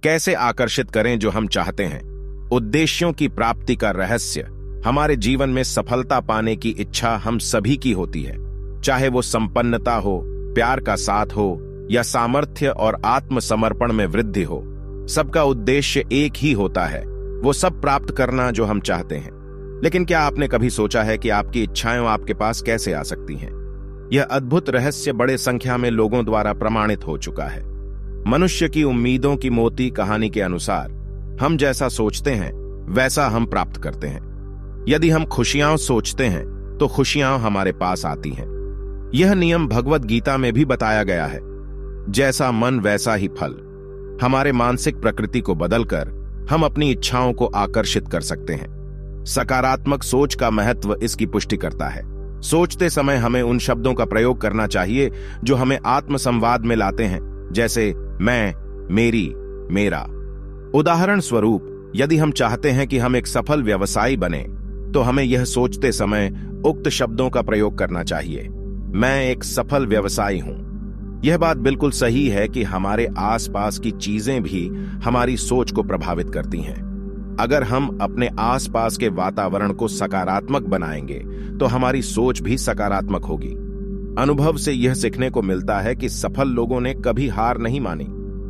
कैसे आकर्षित करें जो हम चाहते हैं। उद्देश्यों की प्राप्ति का रहस्य। हमारे जीवन में सफलता पाने की इच्छा हम सभी की होती है, चाहे वो संपन्नता हो, प्यार का साथ हो या सामर्थ्य और आत्मसमर्पण में वृद्धि हो। सबका उद्देश्य एक ही होता है, वो सब प्राप्त करना जो हम चाहते हैं। लेकिन क्या आपने कभी सोचा है कि आपकी इच्छाएं आपके पास कैसे आ सकती हैं? यह अद्भुत रहस्य बड़े संख्या में लोगों द्वारा प्रमाणित हो चुका है। मनुष्य की उम्मीदों की मोती कहानी के अनुसार हम जैसा सोचते हैं वैसा हम प्राप्त करते हैं। यदि हम खुशियां सोचते हैं तो खुशियां हमारे पास आती हैं। यह नियम भगवद गीता में भी बताया गया है। जैसा मन वैसा ही फल। हमारे मानसिक प्रकृति को बदलकर हम अपनी इच्छाओं को आकर्षित कर सकते हैं। सकारात्मक सोच का महत्व इसकी पुष्टि करता है। सोचते समय हमें उन शब्दों का प्रयोग करना चाहिए जो हमें आत्मसंवाद में लाते हैं, जैसे मैं, मेरी, मेरा। उदाहरण स्वरूप, यदि हम चाहते हैं कि हम एक सफल व्यवसायी बने, तो हमें यह सोचते समय उक्त शब्दों का प्रयोग करना चाहिए। मैं एक सफल व्यवसायी हूं। यह बात बिल्कुल सही है कि हमारे आसपास की चीजें भी हमारी सोच को प्रभावित करती हैं। अगर हम अपने आसपास के वातावरण को सकारात्मक बनाएंगे तो हमारी सोच भी सकारात्मक होगी। अनुभव से यह सीखने को मिलता है कि सफल लोगों ने कभी हार नहीं मानी।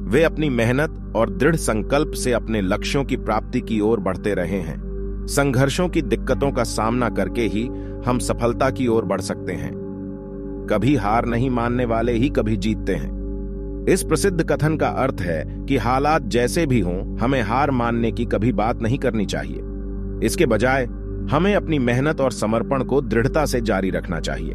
वे अपनी मेहनत और दृढ़ संकल्प से अपने लक्ष्यों की प्राप्ति की ओर बढ़ते रहे हैं। संघर्षों की दिक्कतों का सामना करके ही हम सफलता की ओर बढ़ सकते हैं। कभी हार नहीं मानने वाले ही कभी जीतते हैं। इस प्रसिद्ध कथन का अर्थ है कि हालात जैसे भी हों, हमें हार मानने की कभी बात नहीं करनी चाहिए। इसके बजाय हमें अपनी मेहनत और समर्पण को दृढ़ता से जारी रखना चाहिए।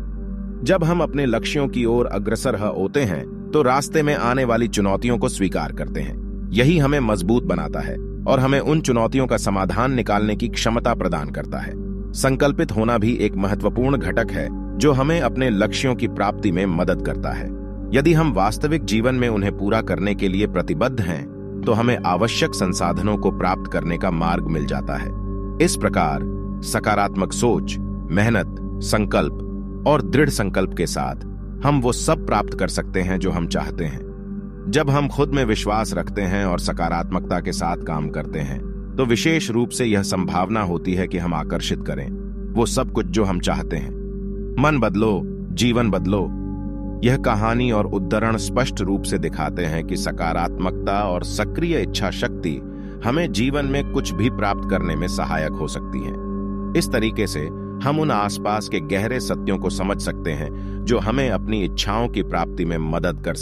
जब हम अपने लक्ष्यों की ओर अग्रसर होते हैं तो रास्ते में आने वाली चुनौतियों को स्वीकार करते हैं। यही हमें मजबूत बनाता है और हमें उन चुनौतियों का समाधान निकालने की क्षमता प्रदान करता है। संकल्पित होना भी एक महत्वपूर्ण घटक है जो हमें अपने लक्ष्यों की प्राप्ति में मदद करता है। यदि हम वास्तविक जीवन में उन्हें पूरा करने के लिए प्रतिबद्ध हैं, तो हमें आवश्यक संसाधनों को प्राप्त करने का मार्ग मिल जाता है। इस प्रकार सकारात्मक सोच, मेहनत, संकल्प और दृढ़ संकल्प के साथ हम वो सब प्राप्त कर सकते हैं जो हम चाहते हैं। जब हम खुद में विश्वास रखते हैं और सकारात्मकता के साथ काम करते हैं, तो विशेष रूप से यह संभावना होती है कि हम आकर्षित करें वो सब कुछ जो हम चाहते हैं। मन बदलो, जीवन बदलो। यह कहानी और उद्धरण स्पष्ट रूप से दिखाते हैं कि सकारात्मकता और सक्रिय इच्छा शक्ति हमें जीवन में कुछ भी प्राप्त करने में सहायक हो सकती है। इस तरीके से हम उन आसपास के गहरे सत्यों को समझ सकते हैं जो हमें अपनी इच्छाओं की प्राप्ति में मदद कर